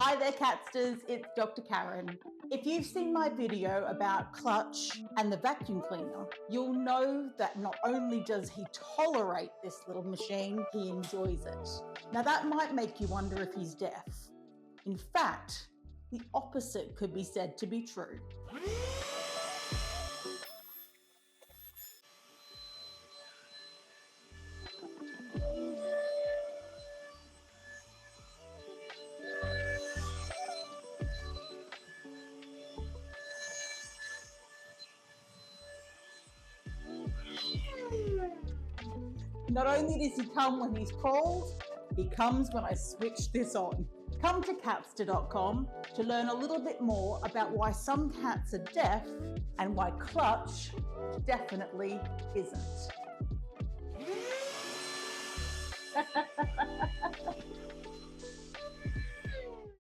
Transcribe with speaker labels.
Speaker 1: Hi there, Catsters, it's Dr. Karen. If you've seen my video about Clutch and the vacuum cleaner, you'll know that not only does he tolerate this little machine, he enjoys it. Now that might make you wonder if he's deaf. In fact, the opposite could be said to be true. Not only does he come when he's called, he comes when I switch this on. Come to Catster.com to learn a little bit more about why some cats are deaf and why Clutch definitely isn't.